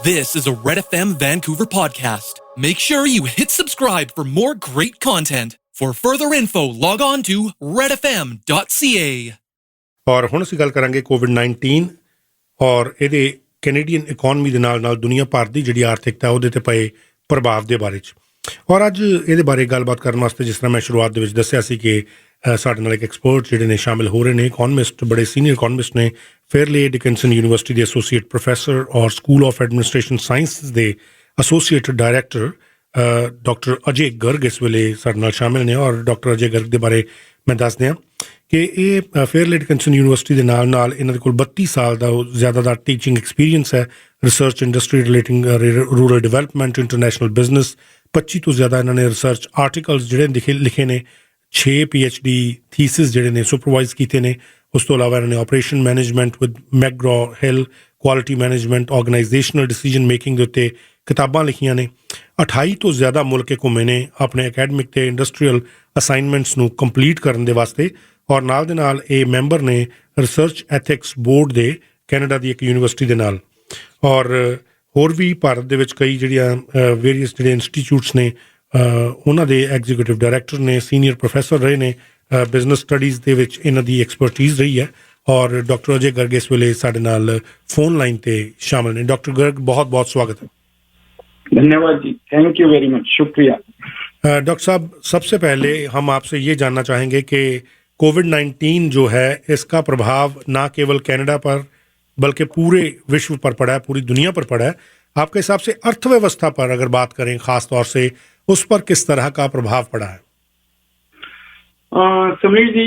This is a Red FM Vancouver podcast. Make sure you hit subscribe for more great content. For further info, log on to redfm.ca. ਔਰ ਹੁਣ ਅਸੀਂ ਗੱਲ ਕਰਾਂਗੇ ਕੋਵਿਡ-19 ਔਰ ਇਹਦੇ Canadian economy ਦੇ ਨਾਲ ਦੁਨੀਆ ਭਰ ਦੀ ਜਿਹੜੀ ਆਰਥਿਕਤਾ ਉਹਦੇ ਤੇ ਪਏ ਪ੍ਰਭਾਵ ਦੇ ਬਾਰੇ 'ਚ। ਔਰ ਅੱਜ ਇਹਦੇ ਬਾਰੇ ਗੱਲਬਾਤ ਕਰਨ ਵਾਸਤੇ ਜਿਸ ਤਰ੍ਹਾਂ ਮੈਂ ਸ਼ੁਰੂਆਤ ਦੇ ਵਿੱਚ ਦੱਸਿਆ ਸੀ ਕਿ ਸਾਡੇ ਨਾਲ ਇੱਕ ਐਕਸਪਰਟ ਜਿਹੜੇ ਨੇ ਸ਼ਾਮਿਲ ਹੋ ਰਹੇ ਨੇ, ਇਕੋਨਮਿਸਟ, ਬੜੇ ਸੀਨੀਅਰ ਇਕੋਨਮਿਸਟ ਨੇ, ਫੇਅਰਲੇ ਡਿਕਿੰਸਨ ਯੂਨੀਵਰਸਿਟੀ ਦੇ ਐਸੋਸੀਏਟ ਪ੍ਰੋਫੈਸਰ ਔਰ ਸਕੂਲ ਆਫ ਐਡਮਿਨਿਸਟ੍ਰੇਸ਼ਨ ਸਾਇੰਸਿਸ ਦੇ associate director doctor Ajay Garg ਇਸ ਵੇਲੇ ਸਾਡੇ ਨਾਲ ਸ਼ਾਮਿਲ ਨੇ। ਔਰ ਡਾਕਟਰ ਅਜੇ ਗਰਗ ਦੇ ਬਾਰੇ ਮੈਂ ਦੱਸ ਦਿਆਂ ਕਿ ਇਹ ਫੇਅਰਲੇ ਡਿਕਿੰਸਨ ਯੂਨੀਵਰਸਿਟੀ ਦੇ ਨਾਲ ਇਹਨਾਂ ਦੇ ਕੋਲ 32 ਸਾਲ ਦਾ ਜ਼ਿਆਦਾ ਦਾ ਟੀਚਿੰਗ ਐਕਸਪੀਰੀਅੰਸ ਹੈ, research industry relating rural development, international business. 25 ਤੋਂ ਜ਼ਿਆਦਾ ਇਹਨਾਂ ਨੇ ਰਿਸਰਚ ਆਰਟੀਕਲਸ ਜਿਹੜੇ ਲਿਖੇ ਨੇ, 6 PhD ਥੀਸਿਸ ਜਿਹੜੇ ਨੇ ਸੁਪਰਵਾਈਜ਼ ਕੀਤੇ ਨੇ। ਉਸ ਤੋਂ ਇਲਾਵਾ ਇਹਨਾਂ ਨੇ operation management with McGraw Hill, quality management, organisational decision making ਦੇ ਉੱਤੇ ਕਿਤਾਬਾਂ ਲਿਖੀਆਂ ਨੇ। 28 ਤੋਂ ਜ਼ਿਆਦਾ ਮੁਲਕ ਘੁੰਮੇ ਨੇ ਆਪਣੇ ਅਕੈਡਮਿਕ ਤੇ ਇੰਡਸਟਰੀਅਲ ਅਸਾਈਨਮੈਂਟਸ ਨੂੰ ਕੰਪਲੀਟ ਕਰਨ ਦੇ ਵਾਸਤੇ। ਔਰ ਨਾਲ ਦੇ ਨਾਲ ਇਹ ਮੈਂਬਰ ਨੇ ਰਿਸਰਚ ਐਥਿਕਸ ਬੋਰਡ ਦੇ ਕੈਨੇਡਾ ਦੀ ਇੱਕ ਯੂਨੀਵਰਸਿਟੀ ਦੇ ਨਾਲ। ਔਰ ਹੋਰ ਵੀ ਭਾਰਤ ਦੇ ਵਿੱਚ ਕਈ ਜਿਹੜੀਆਂ ਵੇਰੀਅਸ ਜਿਹੜੇ ਇੰਸਟੀਚਿਊਟਸ ਨੇ ਉਹਨਾਂ ਦੇ ਐਗਜ਼ੀਕਿਊਟਿਵ ਡਾਇਰੈਕਟਰ ਨੇ, ਸੀਨੀਅਰ ਪ੍ਰੋਫੈਸਰ ਰਹੇ ਨੇ, ਬਿਜ਼ਨਸ ਸਟੱਡੀਜ਼ ਦੇ ਵਿੱਚ ਇਹਨਾਂ ਦੀ ਐਕਸਪਰਟੀਜ਼ ਰਹੀ ਹੈ। ਔਰ ਡਾਕਟਰ ਅਜੇ ਗਰਗ ਇਸ ਵੇਲੇ ਸਾਡੇ ਨਾਲ ਫੋਨ ਲਾइन ਤੇ शामिल ਨੇ। डॉक्टर गर्ग, बहुत बहुत स्वागत है। धन्यवाद जी, थैंक यू वेरी मच, शुक्रिया। डॉक्टर साहब, सबसे पहले हम आपसे ये जानना चाहेंगे कि कोविड-19 जो है इसका प्रभाव ना केवल कनाडा पर बल्कि पूरे विश्व पर पड़ा है, पूरी दुनिया पर पड़ा है। आपके हिसाब से अर्थव्यवस्था पर अगर बात करें खास तौर से, उस पर किस तरह का प्रभाव पड़ा है? समीर जी,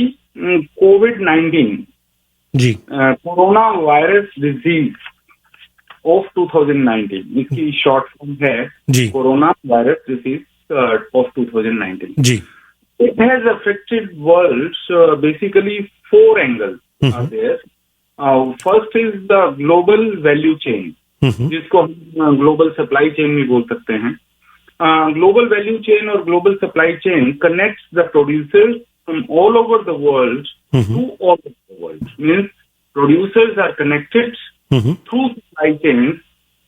कोविड-19 जी, कोरोना वायरस डिजीज ऑफ 2019, इसकी शॉर्ट फॉर्म है जी, कोरोना वायरस डिजीज ऑफ 2019 जी। It has affected world basically 4 angles are there. First is the global value chain, जिसको हम ग्लोबल सप्लाई चेन भी बोल सकते हैं। ग्लोबल वैल्यू चेन और global supply chain connects the producers from all over the world to all over the world. Means producers are connected through supply chain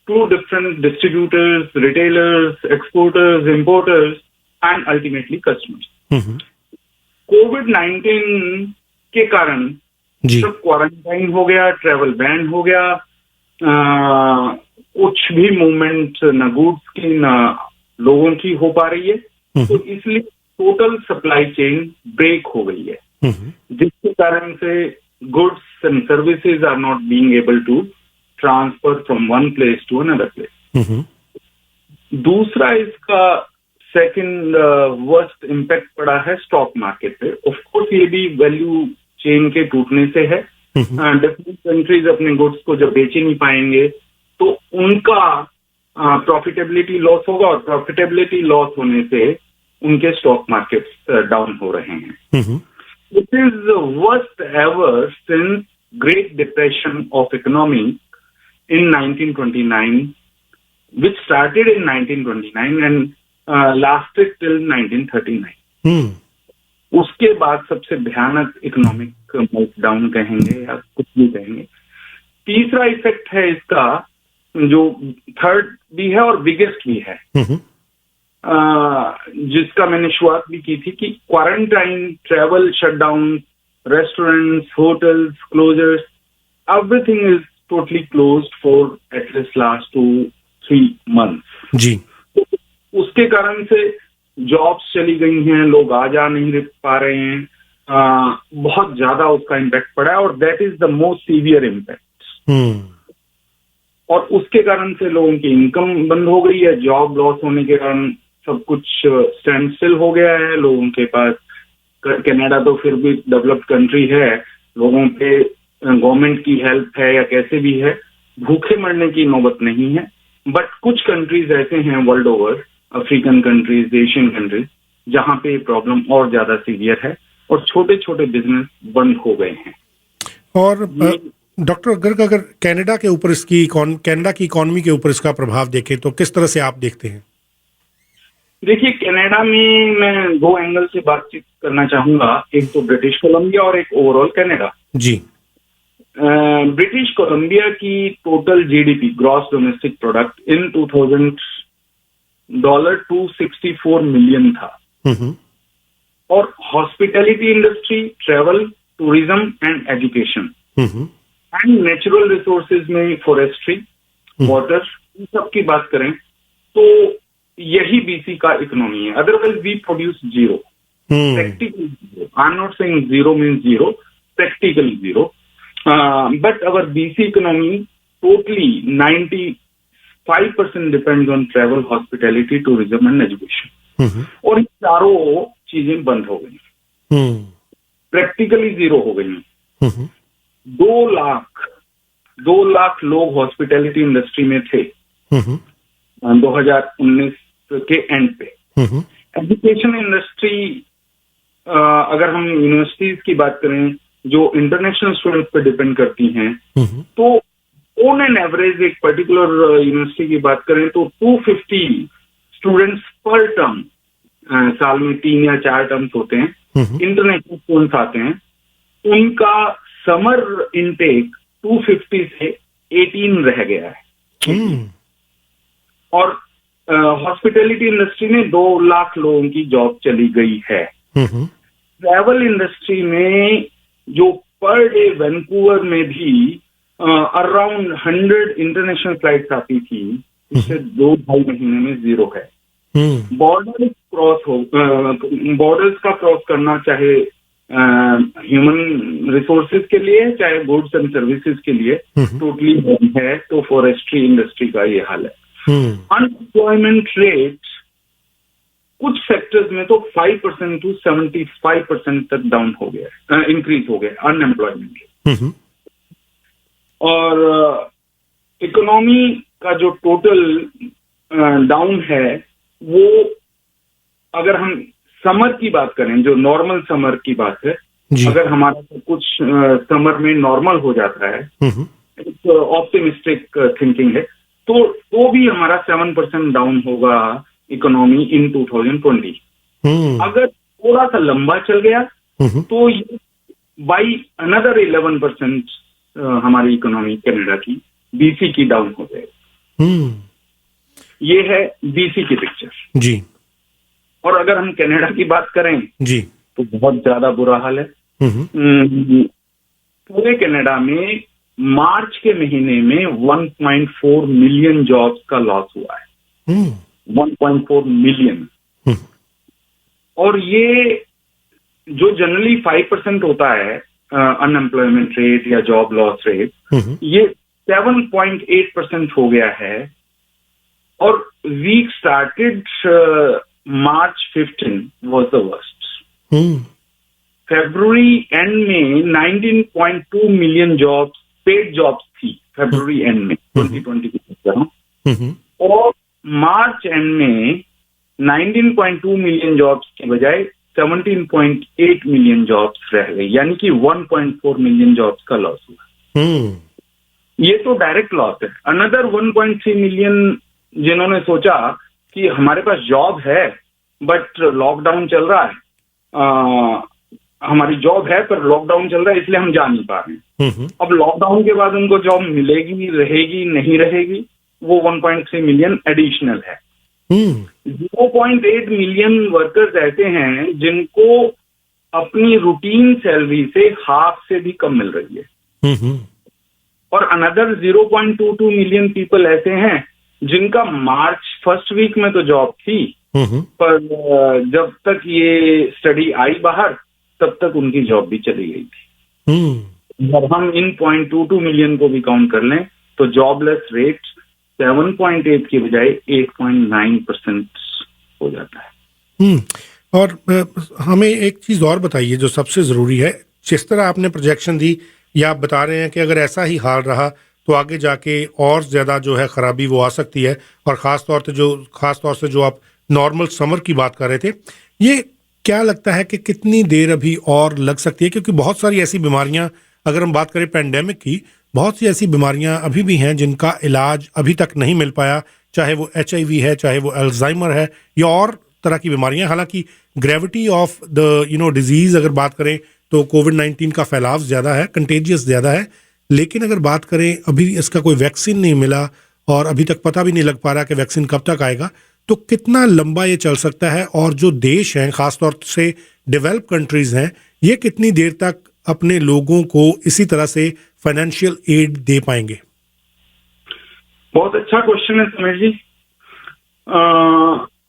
to different distributors, retailers, exporters, importers and ultimately customers. कोविड-19 के कारण सब quarantine हो गया, travel ban हो गया, कुछ भी मूवमेंट न गुड्स की न लोगों की हो पा रही है। तो इसलिए टोटल सप्लाई चेन ब्रेक हो गई है, जिसके कारण से goods and services are not being able to transfer from one place to another place. दूसरा इसका सेकंड वर्स्ट इम्पैक्ट पड़ा है स्टॉक मार्केट पे। ऑफ कोर्स ये भी वैल्यू चेन के टूटने से है। डिफरेंट कंट्रीज अपने गुड्स को जब बेच ही नहीं पाएंगे तो उनका प्रॉफिटेबिलिटी लॉस होगा, और प्रॉफिटेबिलिटी लॉस होने से उनके स्टॉक मार्केट्स डाउन हो रहे हैं। It is worst ever since great depression of economy in 1929, which started in 1929 and lasted till 1939. उसके बाद सबसे भयानक इकोनॉमिक मेल्टडाउन कहेंगे या कुछ भी कहेंगे। तीसरा इफेक्ट है इसका, जो थर्ड भी है और बिगेस्ट भी है, जिसका मैंने शुरुआत भी की थी, कि quarantine, travel shutdown, restaurants, hotels closures, everything is totally closed for at least last 2-3 months जी। उसके कारण से जॉब्स चली गई हैं, लोग आ जा नहीं पा रहे हैं, बहुत ज्यादा उसका इम्पैक्ट पड़ा है, और that is the most severe impact. और उसके कारण से लोगों की इनकम बंद हो गई है, जॉब लॉस होने के कारण सब कुछ स्टैंड स्टिल हो गया है लोगों के पास। कनाडा तो फिर भी डेवलप्ड कंट्री है, लोगों पे गवर्नमेंट की हेल्प है या कैसे भी है, भूखे मरने की नौबत नहीं है। बट कुछ कंट्रीज ऐसे हैं world over, African countries, Asian countries, जहां पे प्रॉब्लम और ज्यादा सीवियर है और छोटे छोटे बिजनेस बंद हो गए हैं। और डॉक्टर गर्ग, अगर कनाडा के ऊपर कनाडा की इकोनॉमी के ऊपर इसका प्रभाव देखें तो किस तरह से आप देखते हैं? देखिए, कनाडा में मैं 2 एंगल से बातचीत करना चाहूंगा। एक तो ब्रिटिश कोलंबिया और एक ओवरऑल कनाडा। जी। ब्रिटिश कोलंबिया की total GDP gross domestic product in 2000 $264 million था। और hospitality industry, travel, tourism and education and natural resources में फॉरेस्ट्री, वाटर, इन सब की बात करें तो यही बीसी का इकोनॉमी है। Otherwise we produce zero, practically zero. I am not saying zero means zero, practically zero, but our BC economy totally 95% depends on travel, hospitality, tourism and education. और ये चारों चीजें बंद हो गई, प्रैक्टिकली जीरो हो गई। 2 लाख लोग हॉस्पिटैलिटी इंडस्ट्री में थे 2019 के एंड पे। एजुकेशन इंडस्ट्री, अगर हम यूनिवर्सिटीज की बात करें जो इंटरनेशनल स्टूडेंट्स पे डिपेंड करती हैं, तो ऑन एन एवरेज एक पर्टिकुलर यूनिवर्सिटी की बात करें तो 250 स्टूडेंट्स पर टर्म, साल में 3 या 4 टर्म्स होते हैं, इंटरनेशनल स्टूडेंट्स आते हैं, उनका समर इनटेक 250 से 18 रह गया है। और हॉस्पिटैलिटी इंडस्ट्री में 2 लाख लोगों की जॉब चली गई है। ट्रैवल इंडस्ट्री में जो पर डे वैंकूवर में भी अराउंड 100 इंटरनेशनल फ्लाइट्स आती थी, इससे 2-2.5 महीने में जीरो है। बॉर्डर्स का क्रॉस करना, चाहे ह्यूमन रिसोर्सेज के लिए चाहे गुड्स एंड सर्विसेज के लिए, टोटली है। तो फॉरेस्ट्री इंडस्ट्री का ये हाल है। अनएम्प्लॉयमेंट रेट कुछ सेक्टर्स में तो 5% to 75% तक डाउन हो गया, इंक्रीज हो गया अनएम्प्लॉयमेंट रेट। और इकोनॉमी का जो टोटल डाउन है, वो अगर हम समर की बात करें, जो नॉर्मल समर की बात है, अगर हमारा तो कुछ समर में नॉर्मल हो जाता है, एक ऑप्टिमिस्टिक थिंकिंग है, तो भी हमारा 7% डाउन होगा इकोनॉमी इन 2020। अगर थोड़ा सा लंबा चल गया तो ये बाई अनदर 11% हमारी इकोनॉमी कनाडा की, बीसी की डाउन हो जाएगी। ये है बीसी की पिक्चर जी। और अगर हम कनाडा की बात करें जी तो बहुत ज्यादा बुरा हाल है। पूरे कनाडा में मार्च के महीने में 1.4 मिलियन जॉब्स का लॉस हुआ है। 1.4 मिलियन। और ये जो जनरली 5% होता है अनएम्प्लॉयमेंट रेट या जॉब लॉस रेट, ये 7.8% हो गया है। और week started March 15 was the worst. February end में 19.2 मिलियन जॉब्स, पेड जॉब्स थी February end में 2020 की बात कर रहा हूँ। और मार्च एंड में 19.2 मिलियन जॉब्स की बजाय 17.8 मिलियन जॉब्स रह गई, यानी कि 1.4 मिलियन जॉब्स का लॉस हुआ। ये तो डायरेक्ट लॉस है। अनदर 1.3 मिलियन जिन्होंने सोचा कि हमारे पास जॉब है बट लॉकडाउन चल रहा है, हमारी जॉब है पर लॉकडाउन चल रहा है इसलिए हम जा नहीं पा रहे हैं। अब लॉकडाउन के बाद उनको जॉब मिलेगी, रहेगी, नहीं रहेगी, वो 1.3 मिलियन एडिशनल है। 0.8 मिलियन वर्कर्स ऐसे हैं जिनको अपनी रूटीन सैलरी से हाफ से भी कम मिल रही है। और अनदर 0.22 मिलियन पीपल ऐसे हैं जिनका मार्च फर्स्ट वीक में तो जॉब थी, पर जब तक ये स्टडी आई बाहर तब तक उनकी जॉब भी चली गई थी। जब हम इन 0.22 मिलियन को भी काउंट कर लें तो जॉबलेस रेट 7.8 की बजाय 8.9% हो जाता है। और हमें एक चीज और बताइए जो सबसे जरूरी है, जिस तरह आपने प्रोजेक्शन दी या आप बता रहे हैं कि अगर ऐसा ही हाल रहा तो आगे जाके और ज्यादा जो है खराबी वो आ सकती है। और खास तौर से जो आप नॉर्मल समर की बात कर रहे थे, ये क्या लगता है कि कितनी देर अभी और लग सकती है? क्योंकि बहुत सारी ऐसी बीमारियां, अगर हम बात करें पैंडेमिक की, बहुत सी ऐसी बीमारियां अभी भी हैं जिनका इलाज अभी तक नहीं मिल पाया, चाहे वो HIV है, चाहे वो अल्जाइमर है या और तरह की बीमारियां। हालांकि ग्रेविटी ऑफ द डिजीज अगर बात करें तो कोविड-19 का फैलाव ज्यादा है, कंटेजियस ज्यादा है, लेकिन अगर बात करें अभी इसका कोई वैक्सीन नहीं मिला और अभी तक पता भी नहीं लग पा रहा कि वैक्सीन कब तक आएगा, तो कितना लंबा ये चल सकता है और जो देश हैं खासतौर से डेवलप कंट्रीज हैं, ये कितनी देर तक अपने लोगों को इसी तरह से फाइनेंशियल एड दे पाएंगे? बहुत अच्छा क्वेश्चन है समीर जी।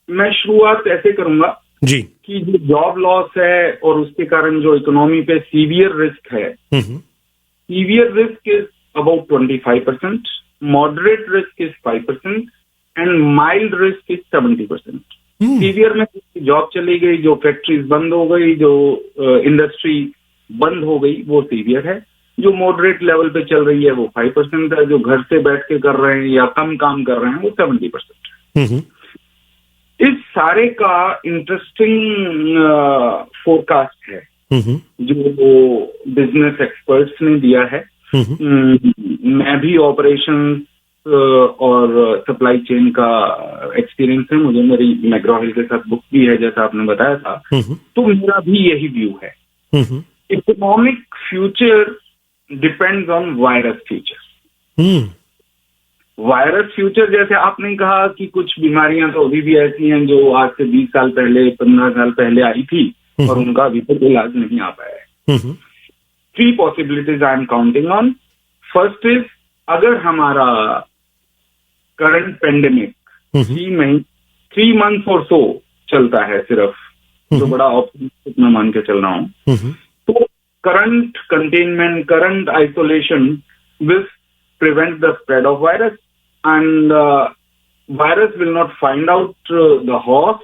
मैं शुरुआत ऐसे करूंगा जी कि जो जॉब लॉस है और उसके कारण जो इकोनॉमी पे सीवियर रिस्क है, severe risk is about 25%, moderate risk is 5% and mild risk is 70%। Severe में जॉब चली गई, जो फैक्ट्रीज बंद हो गई, जो इंडस्ट्री बंद हो गई, वो सीवियर है। जो मॉडरेट लेवल पे चल रही है वो 5% है। जो घर से बैठ के कर रहे हैं या कम काम कर रहे हैं वो 70% है। इस सारे का इंटरेस्टिंग फोरकास्ट है जो बिजनेस एक्सपर्ट्स ने दिया है। मैं भी ऑपरेशन और सप्लाई चेन का एक्सपीरियंस है मुझे, मेरी मैग्रो हिल के साथ बुक भी है जैसा आपने बताया था। तो मेरा भी यही व्यू है। Economic future depends on virus future. Virus future जैसे आपने कहा कि कुछ बीमारियां तो अभी भी ऐसी हैं जो आज से 20 साल पहले 15 साल पहले आई थी और उनका अभी तक इलाज नहीं आ पाया है। 3 possibilities I am counting on. First is, अगर हमारा करंट पेंडेमिक 3 मंथ्स और सो चलता है सिर्फ, जो बड़ा ऑप्टिमिस्टिक मैं मान के चल रहा हूं, तो current containment, current isolation will prevent the spread of virus and virus will not find out the host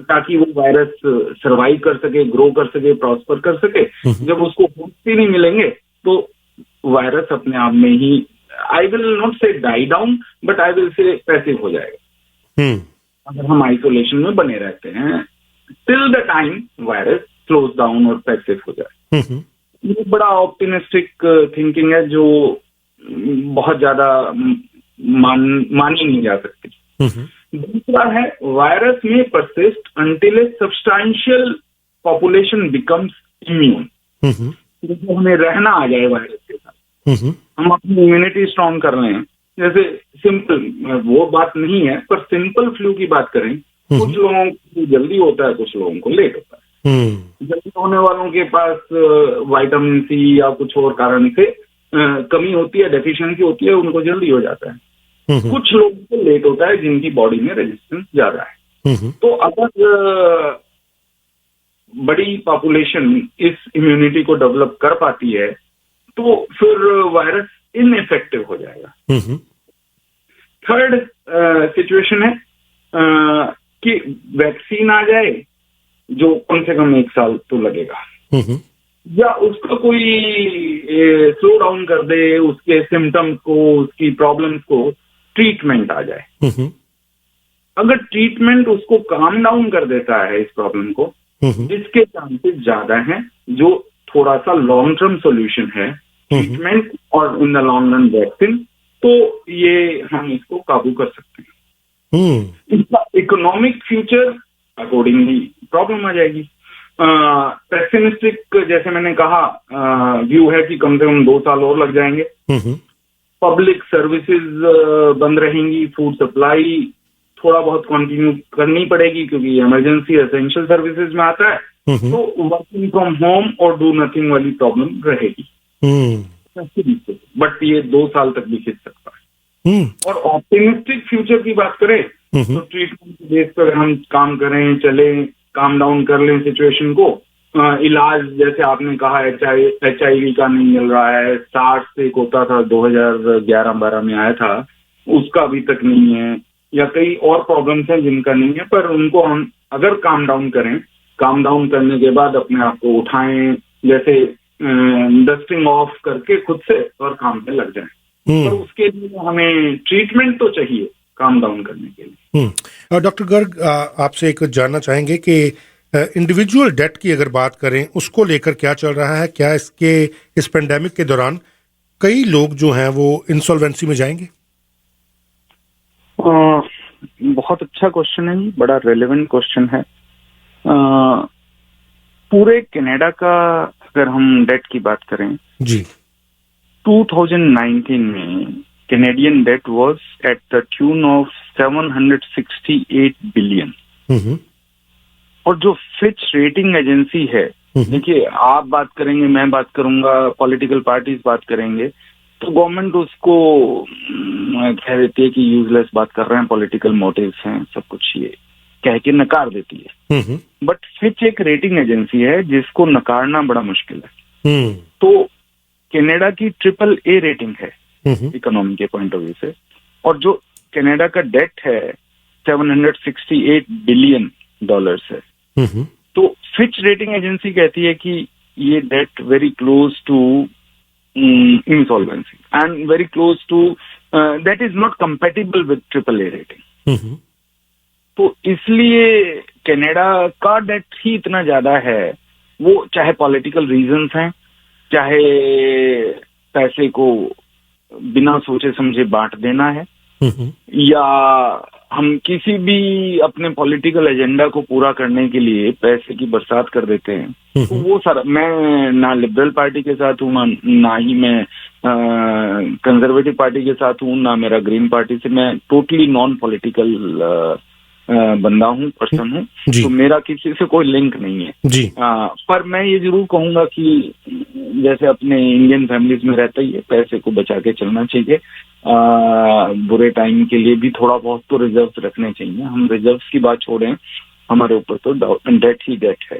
ताकि वो वायरस सर्वाइव कर सके, ग्रो कर सके, प्रॉस्पर कर सके। जब उसको होस्ट ही नहीं मिलेंगे तो वायरस अपने आप में ही, I will not say die down, but I will say passive हो जाएगा अगर हम आइसोलेशन में बने रहते हैं till the time virus slows down और पैसिव हो जाए। ये बड़ा ऑप्टिमिस्टिक थिंकिंग है जो बहुत ज्यादा मानी नहीं जा सकती। दूसरा है, वायरस में परसिस्ट अंटिल ए सब्सटैंशियल पॉपुलेशन बिकम्स इम्यून। जैसे हमें रहना आ जाए वायरस के साथ, हम अपनी इम्यूनिटी स्ट्रांग कर लें। जैसे सिंपल, वो बात नहीं है, पर सिंपल फ्लू की बात करें, कुछ लोगों को जल्दी होता है, कुछ लोगों को लेट होता है। जल्दी होने वालों के पास विटामिन सी या कुछ और कारण से कमी होती है, डेफिशिएंसी होती है, उनको जल्दी हो जाता है। कुछ लोगों को लेट होता है जिनकी बॉडी में रेजिस्टेंस ज्यादा है। तो अगर बड़ी पॉपुलेशन इस इम्यूनिटी को डेवलप कर पाती है तो फिर वायरस इनइफेक्टिव हो जाएगा। थर्ड सिचुएशन है कि वैक्सीन आ जाए, जो कम से कम 1 साल तो लगेगा, या उसका कोई स्लो डाउन कर दे उसके सिम्टम्स को, उसकी प्रॉब्लम्स को, ट्रीटमेंट आ जाए। अगर ट्रीटमेंट उसको काम डाउन कर देता है इस प्रॉब्लम को, इसके चांसेस ज्यादा हैं। जो थोड़ा सा लॉन्ग टर्म सॉल्यूशन है ट्रीटमेंट और in the long run vaccine, तो ये हम इसको काबू कर सकते हैं। इसका इकोनॉमिक फ्यूचर अकॉर्डिंगली प्रॉब्लम आ जाएगी। पेसिमिस्टिक जैसे मैंने कहा व्यू है कि कम से कम 2 साल और लग जाएंगे। पब्लिक सर्विसेज बंद रहेंगी, फूड सप्लाई थोड़ा बहुत कंटिन्यू करनी पड़ेगी क्योंकि इमरजेंसी एसेंशियल सर्विसेज में आता है। तो वर्किंग फ्रॉम होम और डू नथिंग वाली प्रॉब्लम रहेगी, बट ये 2 साल तक भी खिंच सकता है। और ऑप्टिमिस्टिक फ्यूचर की बात करें तो ट्रीटमेंट के बेस पर हम काम करें, चलें, काम डाउन कर लें सिचुएशन को। इलाज जैसे आपने कहा HIV का नहीं मिल रहा है, सार्स से एक होता था 2011-12 में आया था, उसका अभी तक नहीं है, या कई और प्रॉब्लम्स हैं जिनका नहीं है, पर उनको हम अगर काम डाउन करें, काम डाउन करने के बाद अपने आप को उठाएं, जैसे डस्टिंग ऑफ करके खुद से और काम पे लग जाएं। तो उसके लिए हमें ट्रीटमेंट तो चाहिए काम डाउन करने के लिए। डॉक्टर गर्ग, आपसे एक जानना चाहेंगे कि इंडिविजुअल डेट की अगर बात करें उसको लेकर क्या चल रहा है? क्या इस पेंडेमिक के दौरान कई लोग जो हैं वो इंसॉल्वेंसी में जाएंगे? बहुत अच्छा क्वेश्चन है, बड़ा रेलेवेंट क्वेश्चन है। पूरे कनाडा का अगर हम डेट की बात करें जी, 2019 में Canadian debt was at the tune of 768 billion. और जो फिच रेटिंग एजेंसी है, देखिए आप बात करेंगे, मैं बात करूंगा, पॉलिटिकल पार्टीज बात करेंगे, तो गवर्नमेंट उसको कह देती है कि यूजलेस बात कर रहे हैं, पॉलिटिकल मोटिव्स हैं, सब कुछ ये कह के नकार देती है। बट फिच एक रेटिंग एजेंसी है जिसको नकारना बड़ा मुश्किल है। तो कनाडा की AAA रेटिंग है इकोनॉमी के पॉइंट ऑफ व्यू से, और जो कनाडा का डेट है 768 बिलियन डॉलर्स है। तो फिच रेटिंग एजेंसी कहती है कि ये debt very close to insolvency and very close to that is not compatible with AAA rating. तो इसलिए कनाडा का डेट ही इतना ज्यादा है, वो चाहे पॉलिटिकल रीजंस हैं, चाहे पैसे को बिना सोचे समझे बांट देना है, या हम किसी भी अपने पॉलिटिकल एजेंडा को पूरा करने के लिए पैसे की बरसात कर देते हैं। तो वो सारा, मैं ना लिबरल पार्टी के साथ हूँ, ना ही मैं कंजर्वेटिव पार्टी के साथ हूँ, ना मेरा ग्रीन पार्टी से, मैं टोटली नॉन पॉलिटिकल बंदा हूँ, पर्सन हूँ, तो मेरा किसी से कोई लिंक नहीं है जी। पर मैं ये जरूर कहूंगा कि जैसे अपने इंडियन फैमिलीज में रहता ही है, पैसे को बचा के चलना चाहिए। बुरे टाइम के लिए भी थोड़ा बहुत तो रिजर्व्स रखने चाहिए। हम रिजर्व्स की बात छोड़ें, हमारे ऊपर तो डेट ही डेट है।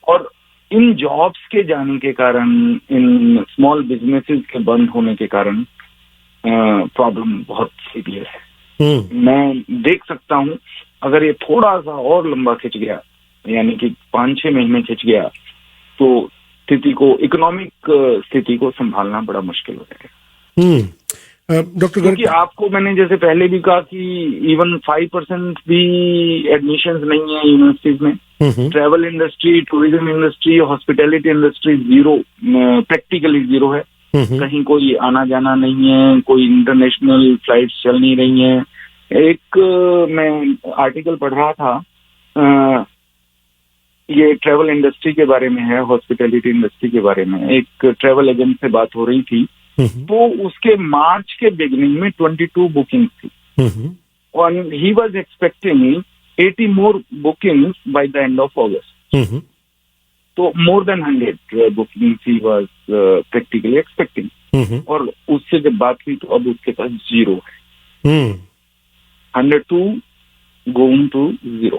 और इन जॉब्स के जाने के कारण, इन स्मॉल बिजनेसेस के बंद होने के कारण प्रॉब्लम बहुत सीवियर है। मैं देख सकता हूँ अगर ये थोड़ा सा और लंबा खिंच गया, यानी कि 5-6 महीने खिंच गया, तो स्थिति को, इकोनॉमिक स्थिति को संभालना बड़ा मुश्किल हो जाएगा। डॉक्टर, क्योंकि आपको मैंने जैसे पहले भी कहा कि इवन 5% भी एडमिशंस नहीं है यूनिवर्सिटीज में। Travel industry, tourism industry, hospitality industry zero, practically zero है। कहीं कोई आना जाना नहीं है, कोई इंटरनेशनल फ्लाइट्स चल नहीं रही हैं। एक मैं आर्टिकल पढ़ रहा था, ये ट्रैवल इंडस्ट्री के बारे में है, हॉस्पिटैलिटी इंडस्ट्री के बारे में। एक ट्रैवल एजेंट से बात हो रही थी, तो उसके मार्च के बिगिनिंग में 22 बुकिंग्स थी, और he was expecting 80 more bookings by the end of August. तो more than 100 bookings he was practically expecting. और उससे जब बात हुई तो अब उसके पास 0 है। 102 गोइंग टू 0।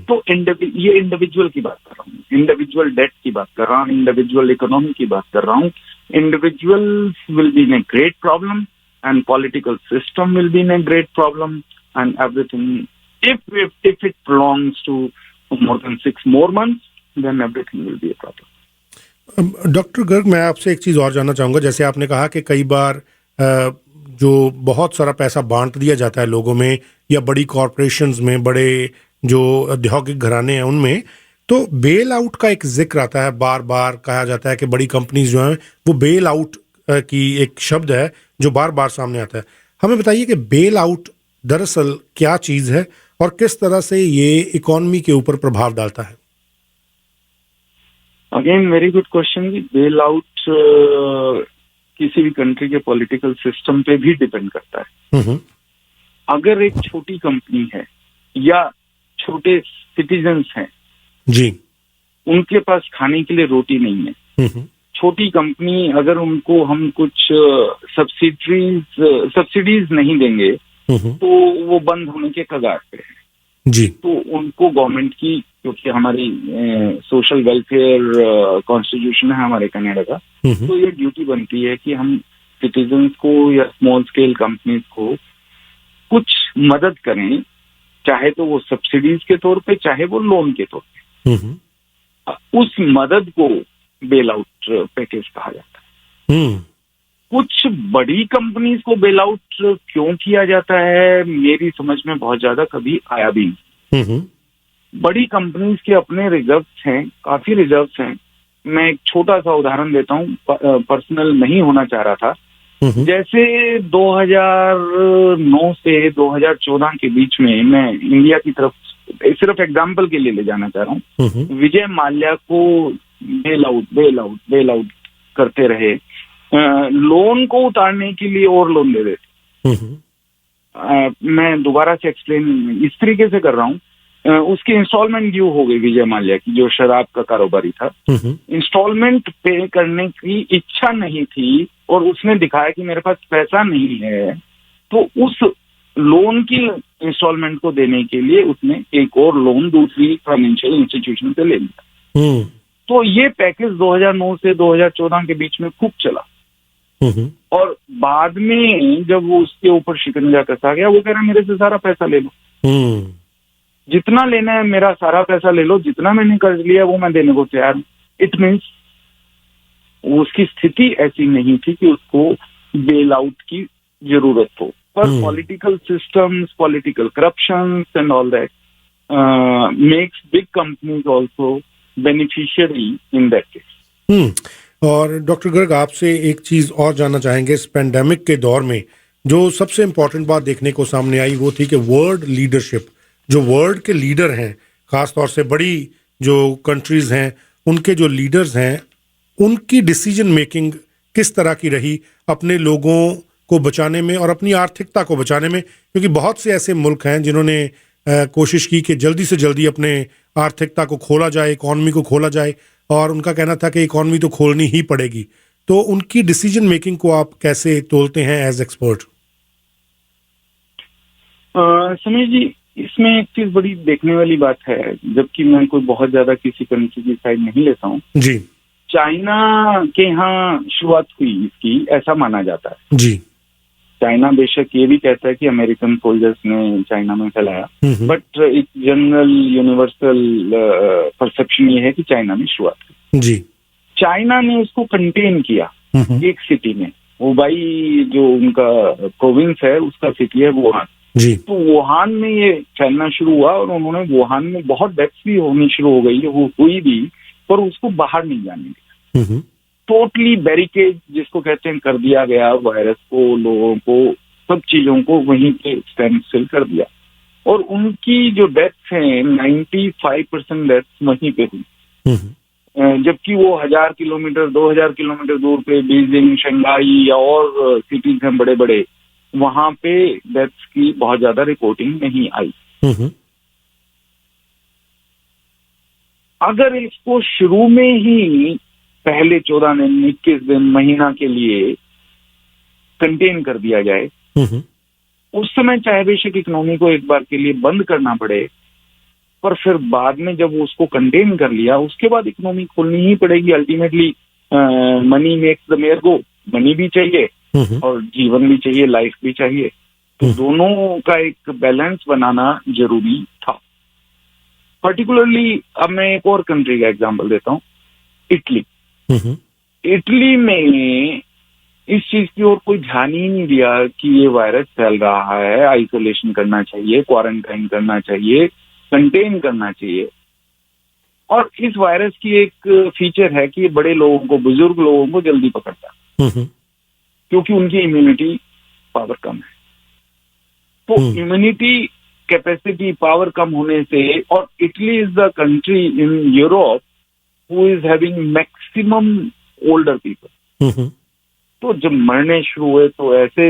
तो ये इंडिविजुअल की बात कर रहा हूँ, इंडिविजुअल डेट की बात कर रहा हूँ, इंडिविजुअल इकोनॉमी की बात कर रहा हूँ। Individuals will be in a great problem and political system will be in a great problem and everything. If it prolongs to more than 6 more months, then everything will be a problem. Doctor Garg, मैं आपसे एक चीज़ और जानना चाहूँगा। जैसे आपने कहा कि कई बार जो बहुत सारा पैसा बांट दिया जाता है लोगों में, या बड़ी कॉरपोरेशंस में, बड़े जो औद्योगिक घराने हैं उनमें, तो बेल आउट का एक जिक्र आता है, बार बार कहा जाता है कि बड़ी कंपनीज जो हैं वो बेल आउट की एक शब्द है जो बार बार सामने आता है। हमें बताइए कि बेल आउट दरअसल क्या चीज़ है और किस तरह से ये इकोनॉमी के ऊपर प्रभाव डालता है। Again very good question. Bail out किसी भी कंट्री के पॉलिटिकल सिस्टम पे भी डिपेंड करता है। अगर एक छोटी कंपनी है या छोटे सिटीजन्स हैं जी, उनके पास खाने के लिए रोटी नहीं है, छोटी कंपनी अगर उनको हम कुछ सब्सिडीज नहीं देंगे तो वो बंद होने के कगार पे है जी। तो उनको गवर्नमेंट की, क्योंकि हमारी सोशल वेलफेयर कॉन्स्टिट्यूशन है हमारे कनाडा का, तो ये ड्यूटी बनती है कि हम सिटीजन्स को या स्मॉल स्केल कंपनीज को कुछ मदद करें, चाहे तो वो सब्सिडीज के तौर पे, चाहे वो लोन के तौर पे। उस मदद को बेल आउट पैकेज कहा जाता है। कुछ बड़ी कंपनीज को बेल आउट क्यों किया जाता है मेरी समझ में बहुत ज्यादा कभी आया भी नहीं। बड़ी कंपनीज के अपने रिजर्व्स हैं, काफी रिजर्व्स हैं। मैं एक छोटा सा उदाहरण देता हूँ, पर्सनल नहीं होना चाह रहा था। जैसे 2009 से 2014 के बीच में मैं इंडिया की तरफ सिर्फ एग्जाम्पल के लिए ले जाना चाह रहा हूँ। विजय माल्या को बेल आउट करते रहे, लोन को उतारने के लिए और लोन दे देते। मैं दोबारा से एक्सप्लेन इस तरीके से कर रहा हूँ, उसकी इंस्टॉलमेंट ड्यू हो गई विजय माल्या की, जो शराब का कारोबारी था। इंस्टॉलमेंट पे करने की इच्छा नहीं थी और उसने दिखाया कि मेरे पास पैसा नहीं है, तो उस लोन की इंस्टॉलमेंट को देने के लिए उसने एक और लोन दूसरी फाइनेंशियल इंस्टीट्यूशन से ले लिया। तो ये पैकेज 2009 से 2014 के बीच में खूब चला और बाद में जब वो उसके ऊपर शिकंजा कसा गया, वो कह रहा है मेरे से सारा पैसा ले लो, जितना लेना है मेरा सारा पैसा ले लो, जितना मैंने कर्ज लिया वो मैं देने को तैयार हूं। इट मीन्स उसकी स्थिति ऐसी नहीं थी कि उसको बेल आउट की जरूरत हो, पर political systems, political corruption and all that makes big companies also beneficiary in that case. और डॉक्टर गर्ग, आपसे एक चीज और जानना चाहेंगे। इस पेंडेमिक के दौर में जो सबसे इम्पोर्टेंट बात देखने को सामने आई वो थी कि वर्ल्ड लीडरशिप, जो वर्ल्ड के लीडर हैं, खासतौर से बड़ी जो कंट्रीज हैं उनके जो लीडर्स हैं, उनकी डिसीजन मेकिंग किस तरह की रही अपने लोगों को बचाने में और अपनी आर्थिकता को बचाने में, क्योंकि बहुत से ऐसे मुल्क हैं जिन्होंने कोशिश की कि जल्दी से जल्दी अपने आर्थिकता को खोला जाए, इकॉनमी को खोला जाए, और उनका कहना था कि इकॉनमी तो खोलनी ही पड़ेगी। तो उनकी डिसीजन मेकिंग को आप कैसे तोलते हैं एज एक्सपर्ट? समीर जी, इसमें एक चीज बड़ी देखने वाली बात है, जबकि मैं कोई बहुत ज्यादा किसी कंट्री की साइड नहीं लेता हूँ जी। चाइना के यहाँ शुरुआत हुई इसकी, ऐसा माना जाता है जी। चाइना बेशक ये भी कहता है कि अमेरिकन सोल्जर्स ने चाइना में फैलाया, बट एक जनरल यूनिवर्सल परसेप्शन ये है कि चाइना में शुरुआत हुई जी। चाइना ने इसको कंटेन किया एक सिटी में, वो भाई जो उनका प्रोविंस है उसका सिटी है वुहान जी। तो वुहान में ये फैलना शुरू हुआ और उन्होंने वुहान में बहुत डेथ्स भी होनी शुरू हो गई, वो हुई भी, पर उसको बाहर नहीं जाने दिया। टोटली बैरिकेड जिसको कहते हैं कर दिया गया, वायरस को, लोगों को, सब चीजों को वहीं पे स्टैंड स्टिल कर दिया। और उनकी जो डेथ्स हैं 95% डेथ्स वहीं पे हुई, जबकि वो 1000 किलोमीटर 2000 किलोमीटर दूर पे बीजिंग, शंघाई या और सिटीज हैं बड़े बड़े, वहां पे डेथ्स की बहुत ज्यादा रिपोर्टिंग नहीं आई। अगर इसको शुरू में ही पहले 14 दिन, 21 दिन, महीना के लिए कंटेन कर दिया जाए, उस समय चाहे बेशक इकोनॉमी को एक बार के लिए बंद करना पड़े, पर फिर बाद में जब उसको कंटेन कर लिया उसके बाद इकोनॉमी खोलनी ही पड़ेगी। Ultimately money makes the mayor go, money भी चाहिए और जीवन भी चाहिए, लाइफ भी चाहिए, तो दोनों का एक बैलेंस बनाना जरूरी था। पर्टिकुलरली अब मैं एक और कंट्री का एग्जांपल देता हूँ, इटली। इटली में इस चीज की ओर कोई ध्यान ही नहीं दिया कि ये वायरस फैल रहा है, आइसोलेशन करना चाहिए, क्वारंटाइन करना चाहिए, कंटेन करना चाहिए। और इस वायरस की एक फीचर है कि ये बड़े लोगों को, बुजुर्ग लोगों को जल्दी पकड़ता है क्योंकि उनकी इम्यूनिटी पावर कम है। तो इम्यूनिटी कैपेसिटी पावर कम होने से, और Italy is the country in Europe who is having maximum older people. तो जब मरने शुरू हुए तो ऐसे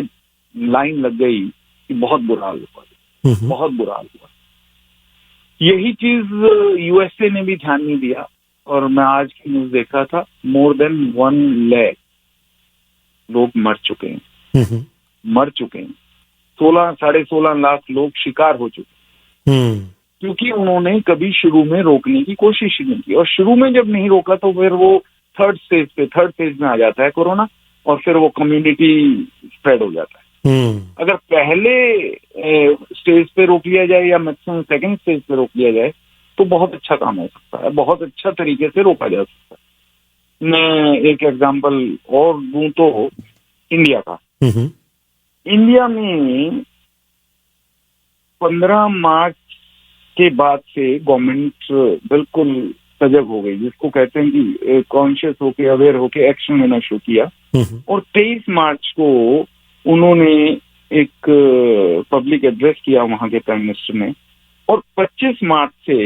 लाइन लग गई कि बहुत बुरा हाल हुआ, बहुत बुरा हाल हुआ। यही चीज यूएसए ने भी ध्यान नहीं दिया, और मैं आज की न्यूज देख रहा था, मोर देन 1 लाख लोग मर चुके हैं, 16.5 लाख लोग शिकार हो चुके हैं, क्योंकि उन्होंने कभी शुरू में रोकने की कोशिश ही नहीं की। और शुरू में जब नहीं रोका तो फिर वो थर्ड फेज में आ जाता है कोरोना, और फिर वो कम्युनिटी स्प्रेड हो जाता है। अगर पहले स्टेज पे रोक लिया जाए या मैक्सिमम सेकंड स्टेज पे रोक लिया जाए तो बहुत अच्छा काम हो सकता है, बहुत अच्छा तरीके से रोका जा सकता है। मैं एक एग्जांपल और दूं तो इंडिया का। इंडिया में 15 मार्च के बाद से गवर्नमेंट बिल्कुल सजग हो गई, जिसको कहते हैं कि कॉन्शियस होके, अवेयर होके एक्शन लेना शुरू किया। और 23 मार्च को उन्होंने एक पब्लिक एड्रेस किया वहां के प्राइम मिनिस्टर ने, और 25 मार्च से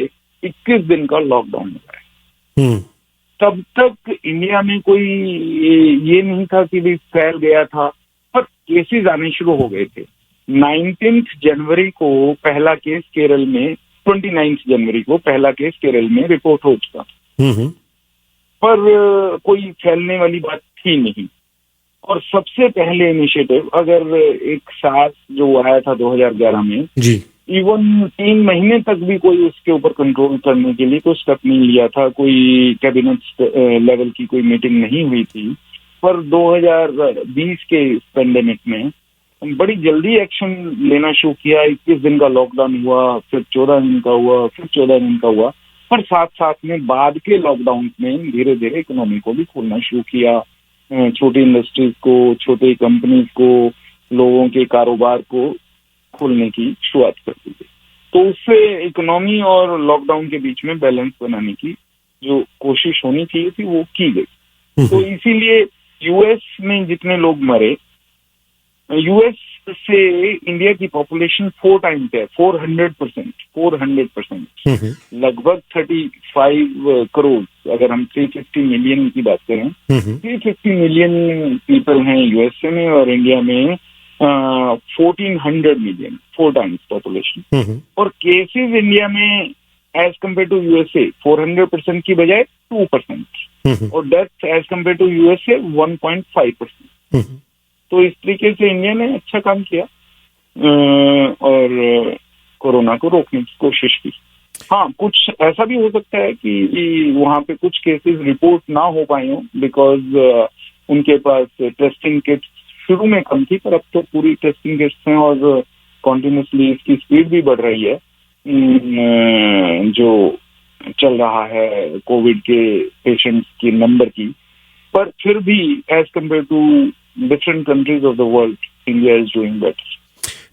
21 दिन का लॉकडाउन लगाया। तब तक इंडिया में कोई ये नहीं था कि भी फैल गया था, पर केसेस आने शुरू हो गए थे। 19 जनवरी को पहला केस केरल में, 29 जनवरी को पहला केस केरल में रिपोर्ट हो चुका, पर कोई फैलने वाली बात थी नहीं। और सबसे पहले इनिशिएटिव अगर एक साथ जो आया था 2011 में जी, इवन 3 महीने तक भी कोई उसके ऊपर कंट्रोल करने के लिए कोई स्टेप नहीं लिया था, कोई कैबिनेट लेवल की कोई मीटिंग नहीं हुई थी। पर 2020 के पेंडेमिक में बड़ी जल्दी एक्शन लेना शुरू किया। 21 दिन का लॉकडाउन हुआ, फिर 14 दिन का हुआ, फिर 14 दिन का हुआ, पर साथ साथ में बाद के लॉकडाउन में धीरे धीरे इकोनॉमी को भी खोलना शुरू किया, छोटी इंडस्ट्रीज को, छोटी कंपनीज को, लोगों के कारोबार को खोलने की शुरुआत कर दी गई। तो उससे इकोनॉमी और लॉकडाउन के बीच में बैलेंस बनाने की जो कोशिश होनी चाहिए थी वो की गई। तो इसीलिए यूएस में जितने लोग मरे, यूएस से इंडिया की पॉपुलेशन 4 टाइम्स है, 400%, लगभग 35 करोड़। अगर हम 350 मिलियन की बात करें, 350 मिलियन पीपल हैं यूएसए में, और इंडिया में 1400 मिलियन, 4 टाइम्स पॉपुलेशन। और केसेस इंडिया में एज कम्पेयर टू यूएसए 400% की बजाय 2%, और death as compare to USA 1.5%। तो इस तरीके से इंडिया ने अच्छा काम किया और कोरोना को रोकने की कोशिश की। हाँ, कुछ ऐसा भी हो सकता है कि वहाँ पे कुछ केसेस रिपोर्ट ना हो पाए हों, बिकॉज उनके पास टेस्टिंग किट्स शुरू में कम थी, पर अब तो पूरी टेस्टिंग किट्स हैं और कॉन्टिन्यूसली इसकी स्पीड भी बढ़ रही है। जो चल रहा है कोविड के पेशेंट्स की नंबर की, पर फिर भी as compare to different countries of the world India is doing better.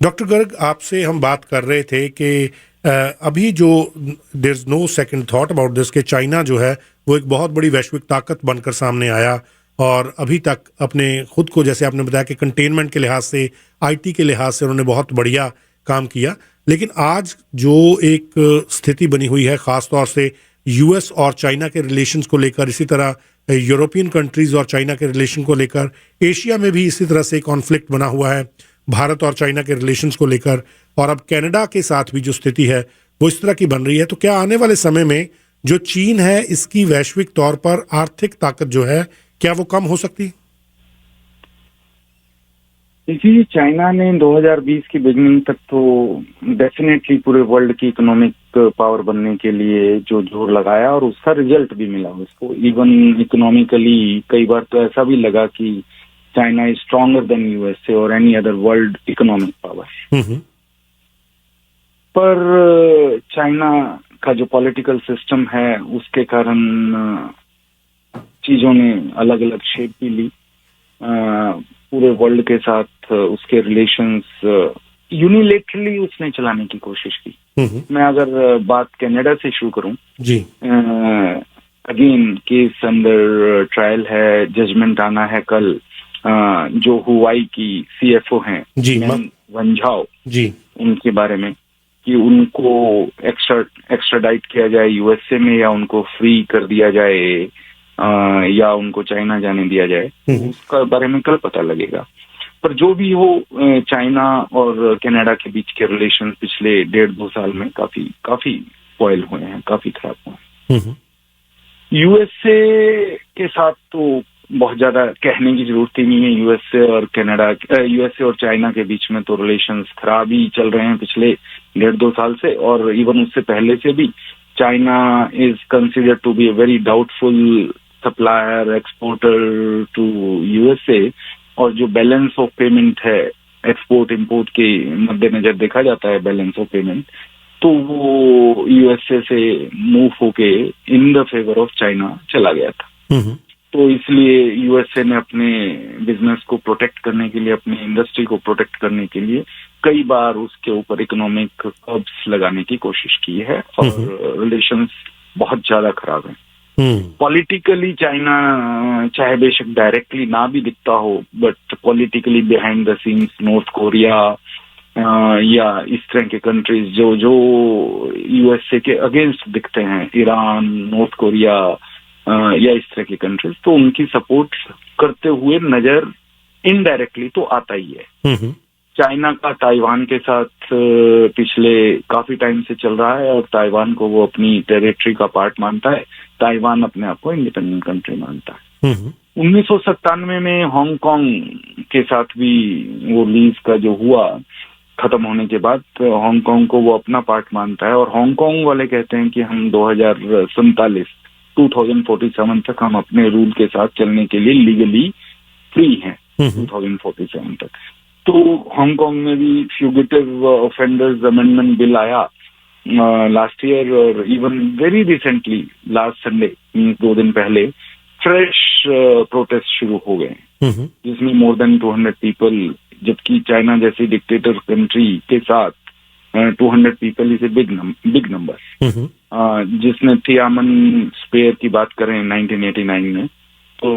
Doctor Garg, आपसे हम बात कर रहे थे कि अभी जो there is no second thought about this कि चाइना जो है वो एक बहुत बड़ी वैश्विक ताकत बनकर सामने आया, और अभी तक अपने खुद को, जैसे आपने बताया कि कंटेनमेंट के लिहाज से, आईटी के लिहाज से उन्होंने बहुत बढ़िया काम किया। लेकिन आज जो एक स्थिति बनी हुई है, ख़ास तौर से यूएस और चाइना के रिलेशंस को लेकर, इसी तरह यूरोपियन कंट्रीज और चाइना के रिलेशन को लेकर, एशिया में भी इसी तरह से कॉन्फ्लिक्ट बना हुआ है भारत और चाइना के रिलेशंस को लेकर, और अब कनाडा के साथ भी जो स्थिति है वो इस तरह की बन रही है। तो क्या आने वाले समय में जो चीन है, इसकी वैश्विक तौर पर आर्थिक ताकत जो है, क्या वो कम हो सकती? देखिए, चाइना ने 2020 की बिगनिंग तक तो डेफिनेटली पूरे वर्ल्ड की इकोनॉमिक पावर बनने के लिए जो जोर लगाया, और उसका रिजल्ट भी मिला उसको। इवन इकोनॉमिकली कई बार तो ऐसा भी लगा कि China is stronger than USA और any other world economic power. पर चाइना का जो पॉलिटिकल सिस्टम है उसके कारण चीजों ने अलग अलग शेप भी ली। पूरे वर्ल्ड के साथ उसके रिलेशंस यूनिलेटरली उसने चलाने की कोशिश की। मैं अगर बात कनाडा से शुरू करूं जी, अगेन केस अंडर ट्रायल है, जजमेंट आना है कल। जो हुआई की सीएफओ हैं जी, वंझाओ जी, उनके बारे में कि उनको एक्स्ट्राडाइट किया जाए यूएसए में, या उनको फ्री कर दिया जाए, या उनको चाइना जाने दिया जाए, उसका बारे में कल पता लगेगा। पर जो भी हो, चाइना और कनाडा के बीच के रिलेशन पिछले 1.5-2 साल में काफी स्पॉइल हुए हैं, काफी खराब हुए हैं। यूएसए के साथ तो बहुत ज्यादा कहने की जरूरत ही नहीं है। यूएसए और चाइना के बीच में तो रिलेशंस खराब ही चल रहे हैं पिछले 1.5-2 साल से, और इवन उससे पहले से भी। China is considered to be a very doubtful supplier, exporter to USA, और जो बैलेंस ऑफ पेमेंट है एक्सपोर्ट इंपोर्ट के मद्देनजर देखा जाता है बैलेंस ऑफ पेमेंट, तो वो यूएसए से मूव होके in the favour of China चला गया था। तो इसलिए यूएसए ने अपने बिजनेस को प्रोटेक्ट करने के लिए, अपनी इंडस्ट्री को प्रोटेक्ट करने के लिए कई बार उसके ऊपर इकोनॉमिक कर्ब्स लगाने की कोशिश की है, और रिलेशंस बहुत ज्यादा खराब हैं। पॉलिटिकली चाइना चाहे बेशक डायरेक्टली ना भी दिखता हो, but politically behind the scenes north Korea या इस तरह के कंट्रीज जो यूएसए के अगेंस्ट दिखते हैं, ईरान, नॉर्थ कोरिया, या इस तरह की कंट्रीज, तो उनकी सपोर्ट करते हुए नजर इनडायरेक्टली तो आता ही है। चाइना का ताइवान के साथ पिछले काफी टाइम से चल रहा है और ताइवान को वो अपनी टेरिटरी का पार्ट मानता है, ताइवान अपने आप को इंडिपेंडेंट कंट्री मानता है। 1997 में हांगकांग के साथ भी वो लीज का जो हुआ खत्म होने के बाद हांगकांग को वो अपना पार्ट मानता है और हांगकांग वाले कहते हैं कि हम 2047 तक हम अपने रूल के साथ चलने के लिए लीगली फ्री हैं 2047 तक। तो हांगकांग में भी फ्यूगिटिव ऑफेंडर्स अमेंडमेंट बिल आया लास्ट ईयर और even very recently last Sunday 2 दिन पहले फ्रेश प्रोटेस्ट शुरू हो गए जिसमें मोर देन 200 पीपल, जबकि चाइना जैसी डिक्टेटर कंट्री के साथ 200 people is a big number. जिसने थियामन स्क्वायर की बात करें 1989 में, तो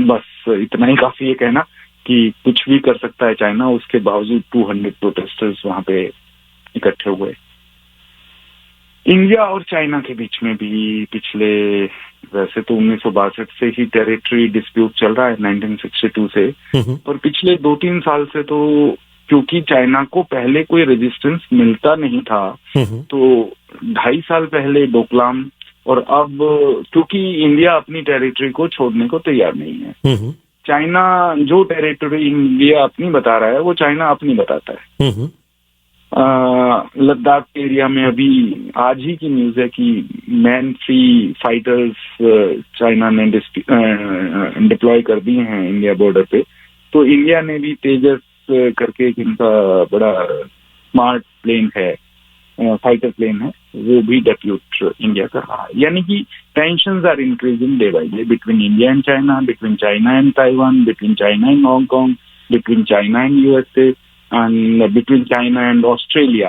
बस इतना ही काफी है कहना कि कुछ भी कर सकता है चाइना, उसके बावजूद 200 प्रोटेस्टर्स वहां पे इकट्ठे हुए। इंडिया और चाइना के बीच में भी पिछले, वैसे तो 1962 से ही टेरिटरी डिस्प्यूट चल रहा है 1962 से, पर पिछले 2-3 साल से तो क्योंकि चाइना को पहले कोई रेजिस्टेंस मिलता नहीं था, तो 2.5 साल पहले डोकलाम, और अब क्योंकि इंडिया अपनी टेरिटरी को छोड़ने को तैयार नहीं है। चाइना जो टेरिटरी इंडिया अपनी बता रहा है वो चाइना अपनी बताता है। लद्दाख के एरिया में अभी आज ही की न्यूज है कि मैन फ्री फाइटर्स चाइना ने डिप्लॉय कर दिए हैं इंडिया बॉर्डर पे। तो इंडिया ने भी तेजस करके एक इनका बड़ा स्मार्ट प्लेन है, फाइटर प्लेन है, वो भी डेप्यूट इंडिया कर रहा है। यानी कि tensions are increasing day by day between India and China, between China and Taiwan, between China and Hong Kong, between China and USA and between China and Australia.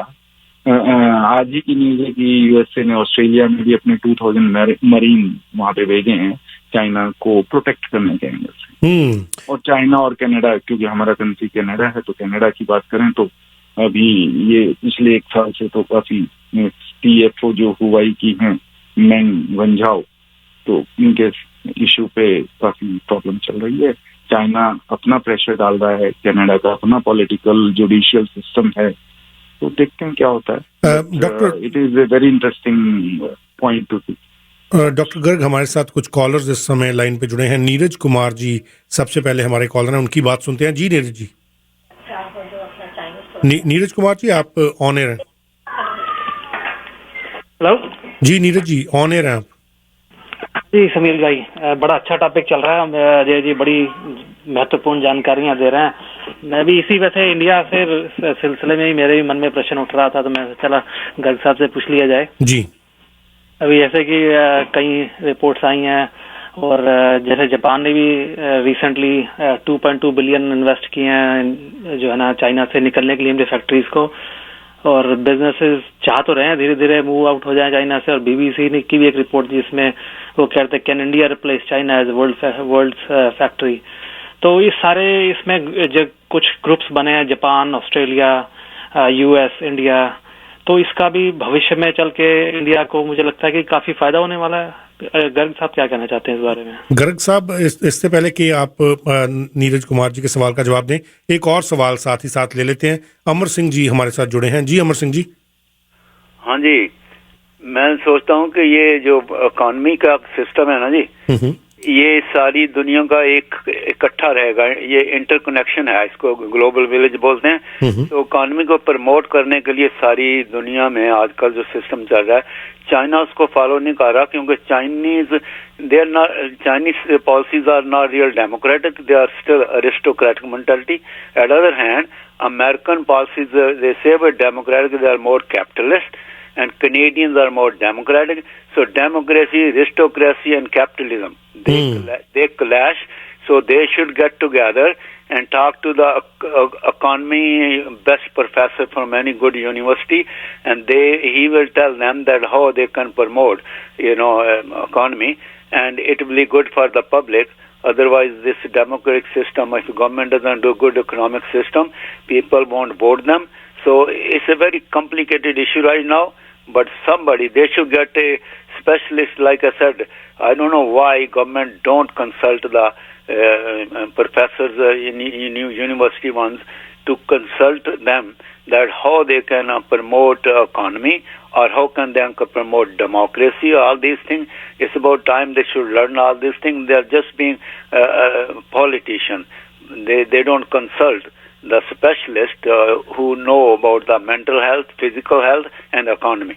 आज ही की न्यूज है कि यूएसए ने ऑस्ट्रेलिया में भी अपने 2000 मरीन वहां पे भेजे हैं चाइना को प्रोटेक्ट करने के एंगल से। और चाइना और कनाडा, क्योंकि हमारा कंट्री कनाडा है, तो कनाडा की बात करें तो अभी ये पिछले 1 साल से तो काफी TFO जो हुवाई की हैं मैंग वंझाओ, तो इनके इशू पे काफी प्रॉब्लम चल रही है। चाइना अपना प्रेशर डाल रहा है, कनाडा का अपना पॉलिटिकल जुडिशियल सिस्टम है, तो देखते हैं क्या होता है। Doctor, it is a very interesting point to see. Doctor Garg, हमारे साथ कुछ कॉलर्स इस समय लाइन पे जुड़े हैं। नीरज कुमार जी सबसे पहले हमारे कॉलर हैं, उनकी बात सुनते हैं। जी नीरज जी। नीरज कुमार जी, आप ऑन एयर हैं। Hello ji Neeraj ji, on air हैं आप। जी समीर भाई, बड़ा अच्छा टॉपिक चल रहा है। अजय जी बड़ी महत्वपूर्ण जानकारियां दे रहे हैं। मैं भी इसी वैसे इंडिया से सिलसिले में ही मेरे भी मन में प्रश्न उठ रहा था, तो मैं चला गर्ग साहब से पूछ लिया जाए। जी। अभी जैसे कि कई रिपोर्ट्स आई हैं और जैसे जापान ने भी रिसेंटली 2.2 बिलियन इन्वेस्ट किए हैं जो है ना चाइना से निकलने के लिए अपनी फैक्ट्रीज को, और बिजनेसेस चाह तो रहे हैं धीरे धीरे मूव आउट हो जाए चाइना से। और BBC ने की भी एक रिपोर्ट जिसमें वो कहते हैं can India replace China as world factory. तो इस सारे इसमें जो कुछ ग्रुप्स बने हैं, जापान, ऑस्ट्रेलिया, US, इंडिया, तो इसका भी भविष्य में चल के इंडिया को मुझे लगता है कि काफी फायदा होने वाला है। गर्ग साहब क्या कहना चाहते हैं इस बारे में? गर्ग साहब, इससे पहले कि आप नीरज कुमार जी के सवाल का जवाब दें, एक और सवाल साथ ही साथ ले लेते हैं। अमर सिंह जी हमारे साथ जुड़े हैं। जी अमर सिंह जी। हाँ जी, मैं सोचता हूँ कि ये जो इकॉनमी का सिस्टम है ना जी, ये सारी दुनिया का एक इकट्ठा रहेगा। ये इंटरकनेक्शन है, इसको ग्लोबल विलेज बोलते हैं। तो इकॉनमी को प्रमोट करने के लिए सारी दुनिया में आजकल जो सिस्टम चल रहा है, चाइना उसको फॉलो नहीं कर रहा, क्योंकि Chinese policies are not real democratic, they are still aristocratic mentality. At other hand, American policies they say democratic, they are more capitalist, and Canadians are more democratic. So democracy, aristocracy and capitalism, they clash. So they should get together and talk to the economy best professor from any good university, and he will tell them that how they can promote, economy, and it will be good for the public. Otherwise, this democratic system, if the government doesn't do good economic system, people won't vote them. So it's a very complicated issue right now. but somebody, they should get a specialist. Like I said, I don't know why government don't consult the professors in university ones to consult them that how they can promote economy or how can they promote democracy, all these things. It's about time they should learn all these things. They're just being politicians. They don't consult the specialists who know about the mental health, physical health and economy.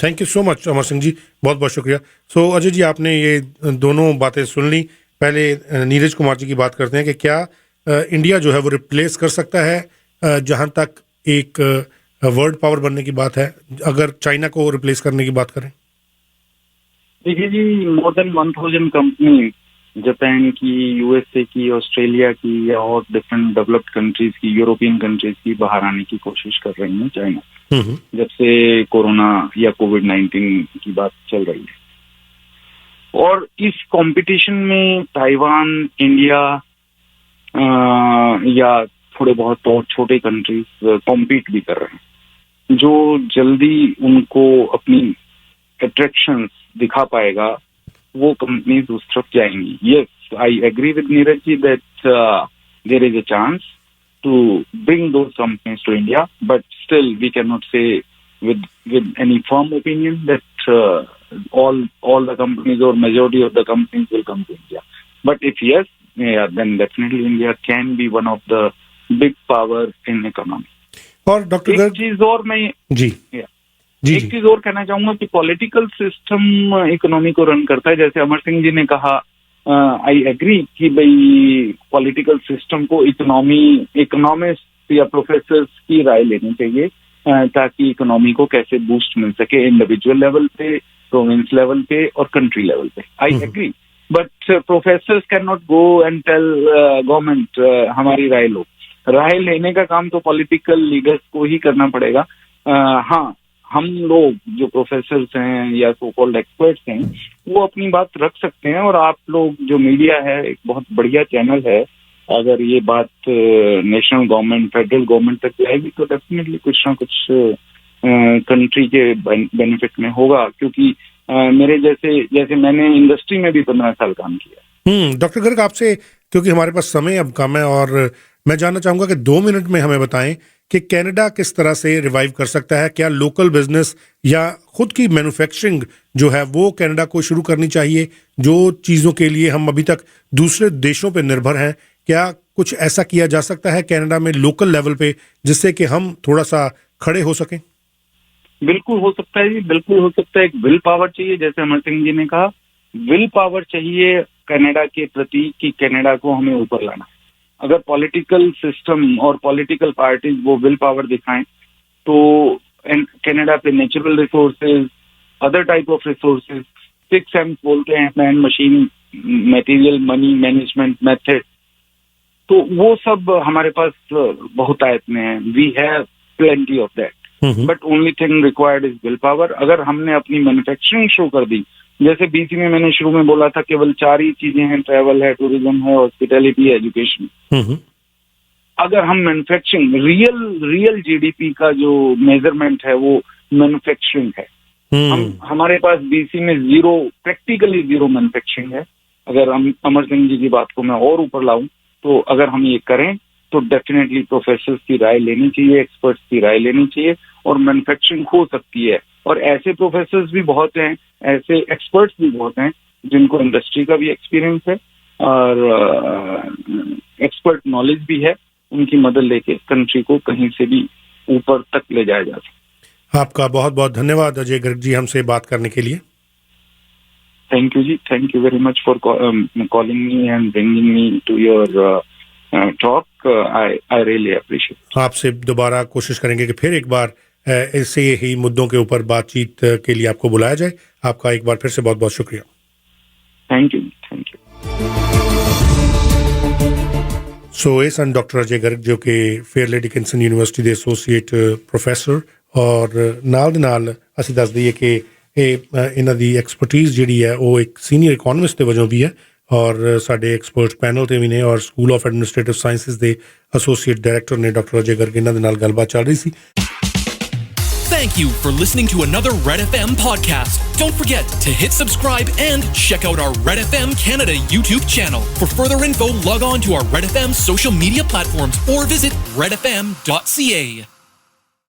Thank you so much, Amar Singh ji, बहुत बहुत शुक्रिया. So Ajay ji, आपने ये दोनों बातें सुन ली. पहले नीरज कुमार जी की बात करते हैं कि क्या इंडिया जो है वो रिप्लेस कर सकता है जहां तक एक वर्ल्ड पावर बनने की बात है, अगर चाइना को रिप्लेस करने की बात करें? देखिए जी, मोर देन 1000 कंपनी जापान की, यूएसए की, ऑस्ट्रेलिया की या और डिफरेंट डेवलप्ड कंट्रीज की, यूरोपियन कंट्रीज की बाहर आने की कोशिश कर रही है चाइना, जब से कोरोना या कोविड-19 की बात चल रही है. और इस कंपटीशन में ताइवान, इंडिया या थोड़े बहुत और छोटे कंट्रीज कॉम्पीट भी कर रहे हैं. जो जल्दी उनको अपनी अट्रैक्शंस दिखा पाएगा वो कंपनीज उस तरफ जाएंगी. Yes, I agree with Neeraj ji that there is a chance to bring those companies to India, but still we can not say with any firm opinion that all the companies or majority of the companies will come to India. But if yes, then definitely India can be one of the big powers in economy. और doctor एक चीज और मैं जी एक चीज और कहना चाहूंगा कि पॉलिटिकल सिस्टम इकोनॉमी को रन करता है. जैसे अमर सिंह जी ने कहा, आई एग्री कि भाई पॉलिटिकल सिस्टम को इकोनॉमिस्ट या प्रोफेसर्स की राय लेनी चाहिए ताकि इकोनॉमी को कैसे बूस्ट मिल सके इंडिविजुअल लेवल पे, प्रोविंस लेवल पे और कंट्री लेवल पे. I agree, but professors can not go and tell government हमारी राय लो. राय लेने का काम तो पॉलिटिकल लीडर्स को ही करना पड़ेगा. हाँ, हम लोग जो प्रोफेसर्स हैं या सो कॉल्ड एक्सपर्ट्स हैं वो अपनी बात रख सकते हैं, और आप लोग जो मीडिया है एक बहुत बढ़िया चैनल है. अगर ये बात नेशनल गवर्नमेंट, फेडरल गवर्नमेंट तक जाएगी तो डेफिनेटली कुछ ना कुछ कंट्री के बेनिफिट में होगा. क्योंकि मेरे जैसे मैंने इंडस्ट्री में भी 15 साल काम किया. डॉक्टर गर्ग, आपसे क्योंकि हमारे पास समय अब कम है और मैं जानना चाहूंगा कि 2 मिनट में हमें बताएं कि कनाडा किस तरह से रिवाइव कर सकता है. क्या लोकल बिजनेस या खुद की मैन्युफैक्चरिंग जो है वो कनाडा को शुरू करनी चाहिए? जो चीज़ों के लिए हम अभी तक दूसरे देशों पे निर्भर हैं, क्या कुछ ऐसा किया जा सकता है कनाडा में लोकल लेवल पे जिससे कि हम थोड़ा सा खड़े हो सकें? बिल्कुल हो सकता है जी, बिल्कुल हो सकता है. एक विल पावर चाहिए, जैसे अमर सिंह जी ने कहा, विल पावर चाहिए कनाडा के प्रति कि कनाडा को हमें ऊपर लाना. अगर पॉलिटिकल सिस्टम और पॉलिटिकल पार्टीज वो विल पावर दिखाएं तो कनाडा पे natural resources, other type of resources, 6 M's बोलते हैं, man, machine, material, money, management, method, तो वो सब हमारे पास बहुत आयत में है. We have plenty of that, but only thing required is will power. अगर हमने अपनी मैन्युफैक्चरिंग शो कर दी, जैसे बीसी में मैंने शुरू में बोला था केवल 4 ही चीजें हैं, ट्रैवल है, टूरिज्म है, हॉस्पिटैलिटी है, एजुकेशन. अगर हम मैन्युफैक्चरिंग, रियल जीडीपी का जो मेजरमेंट है वो मैन्युफैक्चरिंग है. हमारे पास बीसी में प्रैक्टिकली जीरो मैन्युफैक्चरिंग है. अगर हम अमर सिंह जी की बात को मैं और ऊपर लाऊं तो अगर हम ये करें तो डेफिनेटली प्रोफेसर्स की राय लेनी चाहिए, एक्सपर्ट्स की राय लेनी चाहिए और मैन्युफैक्चरिंग हो सकती है. और ऐसे प्रोफेसर्स भी बहुत हैं, ऐसे एक्सपर्ट्स भी बहुत हैं जिनको इंडस्ट्री का भी एक्सपीरियंस है और एक्सपर्ट नॉलेज भी है. उनकी मदद लेके कंट्री को कहीं से भी ऊपर तक ले जाया जा सकता. आपका बहुत बहुत धन्यवाद अजय गर्ग जी हमसे बात करने के लिए. Thank you ji, thank you very much for calling me and bringing me to your talk. I really appreciate. आपसे दोबारा कोशिश करेंगे कि फिर एक बार ऐसे ही मुद्दों के ऊपर बातचीत के लिए आपको बुलाया जाए. आपका एक बार फिर से बहुत बहुत शुक्रिया. Thank you, thank you. So ਇਹ ਸਨ ਡਾਕਟਰ ਅਜੇ ਗਰਗ ਜੋ ਕਿ ਫੇਅਰਲੇ ਡਿਕਿੰਸਨ ਯੂਨੀਵਰਸਿਟੀ ਦੇ ਐਸੋਸੀਏਟ ਪ੍ਰੋਫੈਸਰ, ਔਰ ਨਾਲ ਦੇ ਨਾਲ ਅਸੀਂ ਦੱਸ ਦਈਏ ਕਿ ਇਹਨਾਂ ਦੀ ਐਕਸਪਰਟੀਜ਼ ਜਿਹੜੀ ਹੈ ਉਹ ਇੱਕ ਸੀਨੀਅਰ ਇਕੋਨੋਮਿਸਟ ਦੇ ਵਜੋਂ ਵੀ ਹੈ ਔਰ ਸਾਡੇ ਐਕਸਪਰਟ ਪੈਨਲ ਤੇ ਵੀ ਨੇ, ਔਰ ਸਕੂਲ ਆਫ ਐਡਮਿਨਿਸਟ੍ਰੇਟਿਵ ਸਾਇੰਸਿਸ ਦੇ ਐਸੋਸੀਏਟ ਡਾਇਰੈਕਟਰ ਨੇ ਡਾਕਟਰ ਅਜੇ ਗਰਗ. ਇਹਨਾਂ ਦੇ ਨਾਲ ਗੱਲਬਾਤ ਚੱਲ ਰਹੀ ਸੀ. Thank you for listening to another Red FM podcast. Don't forget to hit subscribe and check out our Red FM Canada YouTube channel. For further info, log on to our Red FM social media platforms or visit redfm.ca.